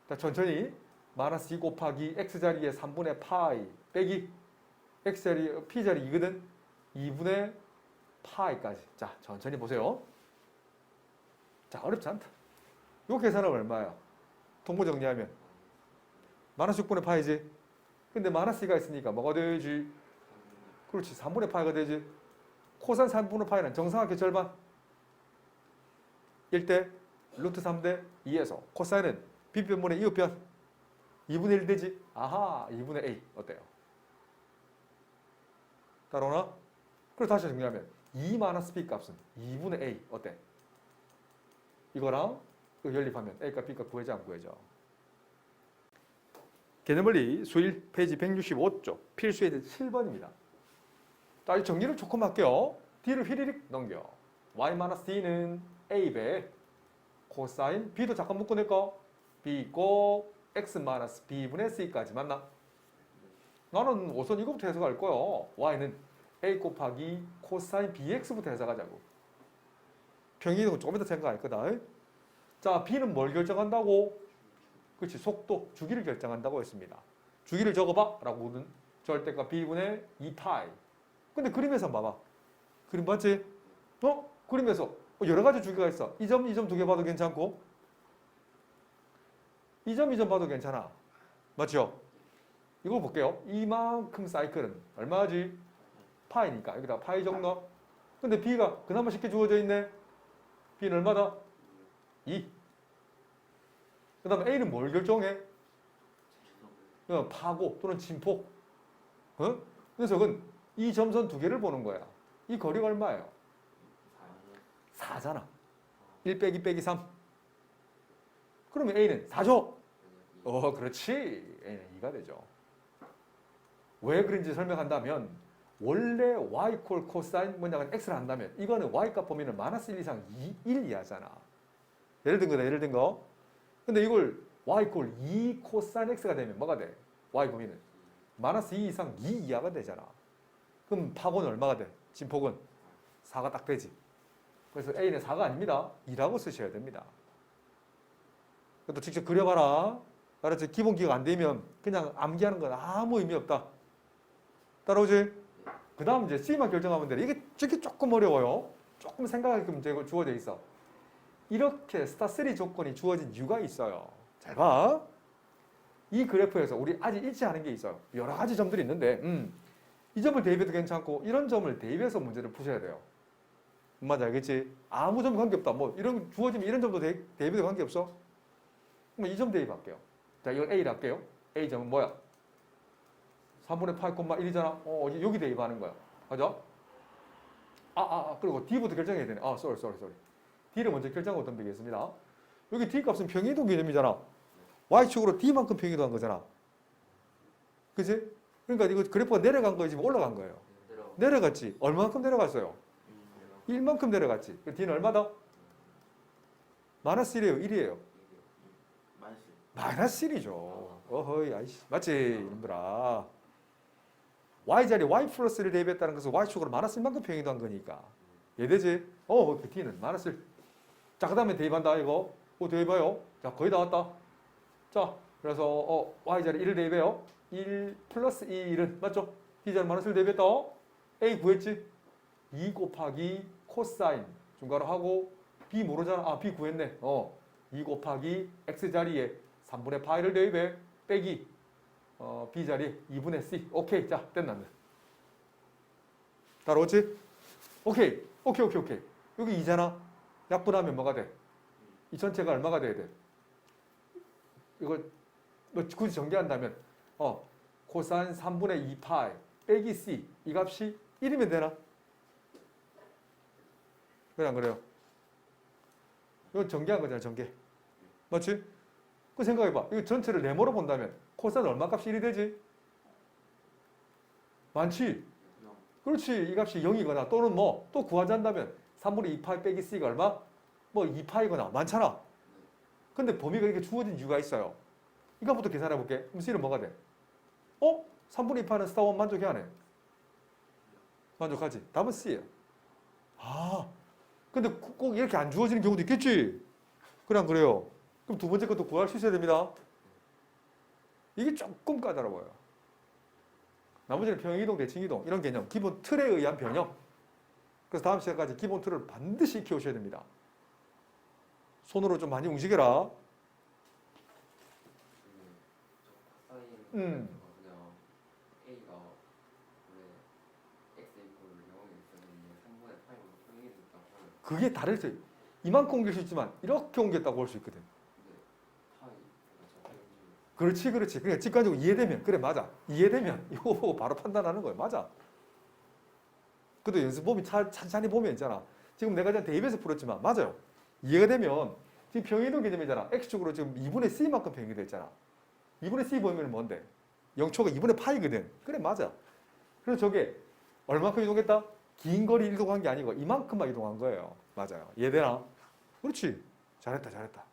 자, 천천히 마이너스 2 곱하기 x자리에 3분의 파이 빼기 x자리, p자리 2거든. 2분의 파이까지. 자, 천천히 보세요. 자, 어렵지 않다. 요 계산은 얼마야? 통보 정리하면 마이너스 6분의 파이지. 근데 마이너스 2가 있으니까 뭐가 되지? 그렇지, 3분의 파이가 되지. 코사인 3분의 파이는 정상합계 절반 1대 루트 3대 2에서 코사인은 빗변분의 이웃변 2분의 1 되지. 아하, 2분의 a 어때요? 따라오나? 그래서 다시 정리하면 2 마이너스 b 값은 2분의 a 어때? 이거랑 이거 연립하면 a값 b값 구해져 안 구해져? 개념원리 수일 페이지 165쪽 필수의 7번입니다. 자, 이 정리를 조금 할게요. d를 휘리릭 넘겨. y-d는 a배 코사인 b도 잠깐 묶어낼까? b 있고 x-b분의 c까지 맞나? 나는 우선 이거부터 해석할 거예요. y는 a 곱하기 코사인 bx부터 해석하자고. 평행이동은 조금 이따 생각할 거다. 자, b는 뭘 결정한다고? 그렇지, 속도, 주기를 결정한다고 했습니다. 주기를 적어봐 라고는 절대값 b분의 2파이. 근데 그림에서 봐봐. 그림 봤지? 그림에서 여러 가지 주기가 있어. 이 점, 이 점 두 개 봐도 괜찮고 이 점, 이 점 봐도 괜찮아. 맞죠? 이거 볼게요. 이만큼 사이클은 얼마지? 파이니까 여기다 파이 정도. 근데 b가 그나마 쉽게 주어져 있네. b는 얼마다? 2. 그 다음에 a는 뭘 결정해? 파고 또는 진폭. 녀석은 이 점선 두 개를 보는 거야. 이 거리가 얼마예요? 4잖아. 1 빼기 빼기 3. 그러면 a는 4죠? 그렇지. a는 2가 되죠. 왜 그런지 설명한다면 원래 y 콜 코사인 뭐냐면 x를 한다면 이거는 y값 범위는 마이너스 1 이상 1 이하잖아. 예를 든 거다. 예를 든 거. 근데 이걸 y 콜 2 코사인 x가 되면 뭐가 돼? y 범위는 마이너스 2 이상 2 이하가 되잖아. 그럼 파고는 얼마가 돼? 진폭은 4가 딱 되지. 그래서 a는 4가 아닙니다. 2라고 쓰셔야 됩니다. 또 직접 그려봐라. 알았지? 기본 기억 안 되면 그냥 암기하는 건 아무 의미 없다. 따라오지? 그 다음 이제 C만 결정하면 돼. 이게 조금 어려워요. 조금 생각할 게 문제가 주어져 있어. 이렇게 스타3 조건이 주어진 이유가 있어요. 잘 봐. 이 그래프에서 우리 아직 잊지 않은 게 있어요. 여러 가지 점들이 있는데 이 점을 대입해도 괜찮고 이런 점을 대입해서 문제를 푸셔야 돼요. 맞아, 알겠지? 아무 점 관계없다. 뭐 이런 주어지면 이런 점도 대입해도 관계없어? 그럼 이 점 대입할게요. 자, 이걸 A를 할게요. A 점은 뭐야? 3분의 8,1이잖아. 여기 대입하는 거야. 맞아? 그리고 D부터 결정해야 되네. sorry. D를 먼저 결정하고 덤비겠습니다. 여기 D 값은 평행이동 개념이잖아. Y축으로 D만큼 평행이동한 거잖아. 그치? 그러니까 이거 그래프가 내려간 거지 올라간 거예요. 내려갔지. 얼마만큼 내려갔어요? 1만큼 내려갔지. D는 얼마다? 마이너스 1이에요. 1이에요. 마이너스 1이죠. 어허이, 아이씨. 맞지, 이놈들아. Y자리에 Y 플러스 1을 대입했다는 것은 Y축으로 마이너스 1만큼 평행이동한 거니까. 이해되지? 그 D는 마이너스 1. 자, 그 다음에 대입한다, 이거. 대입해요. 자, 거의 다 왔다. 자, 그래서 Y자리에 1을 대입해요. 1 플러스 1은, 맞죠? D자리에 마이너스 1 대입했다. A 구했지? 2 곱하기 코사인 중괄호 하고 B 모르잖아. B 구했네. 2 곱하기 X자리에 3분의 파이를 대입해. 빼기 B자리에 2분의 C. 오케이. 자, 됐나? 따라오지? 오케이. 여기 2잖아. 약분하면 뭐가 돼? 이 전체가 얼마가 돼야 돼? 이걸 뭐 굳이 전개한다면 코사인 3분의 2파이 빼기 C 이 값이 1이면 되나? 그래 안 그래요? 이건 전개한 거잖아. 전개. 맞지? 그 생각해봐. 이거 전체를 네모로 본다면 코사인 얼마 값이 1이 되지? 많지? 그렇지. 이 값이 0이거나 또는 뭐 또 구하자면 3분의 2파이 빼기 C가 얼마? 뭐 2파이거나 많잖아. 근데 범위가 이렇게 주어진 이유가 있어요. 이거부터 계산해 볼게. 그럼 C는 뭐가 돼? 3분의 2파이는 스타원 만족해야 하네. 만족하지? 답은 C예요. 근데 꼭 이렇게 안 주어지는 경우도 있겠지? 그래 안 그래요? 그럼 두 번째 것도 구할 수 있어야 됩니다. 이게 조금 까다로워요. 나머지는 평행이동, 대칭이동 이런 개념, 기본 틀에 의한 변형. 그래서 다음 시간까지 기본 틀을 반드시 익혀오셔야 됩니다. 손으로 좀 많이 움직여라. 그냥 A가 원래 X 이퀄 0이 있었는데 3분의 8으로 평행이 됐다고 하면 그게 다를 수 있어요. 이만큼 옮길 수 있지만 이렇게 옮겼다고 볼 수 있거든. 근데 파이 그렇지. 그러니까 직관적으로 이해되면 그래 맞아. 이해되면 이거 보고 바로 판단하는 거예요. 맞아. 그래도 연습법이 찬찬히 보면 있잖아. 지금 내가 그냥 대입해서 풀었지만 맞아요. 이해가 되면 지금 평행이동 개념이잖아. x축으로 지금 2분의 c만큼 평행이 됐잖아. 2분의 c 보면 뭔데? 0초가 2분의 파이거든. 그래 맞아. 그래서 저게 얼마큼 이동했다? 긴 거리 이동한 게 아니고 이만큼만 이동한 거예요. 맞아요. 이해되나? 그렇지. 잘했다.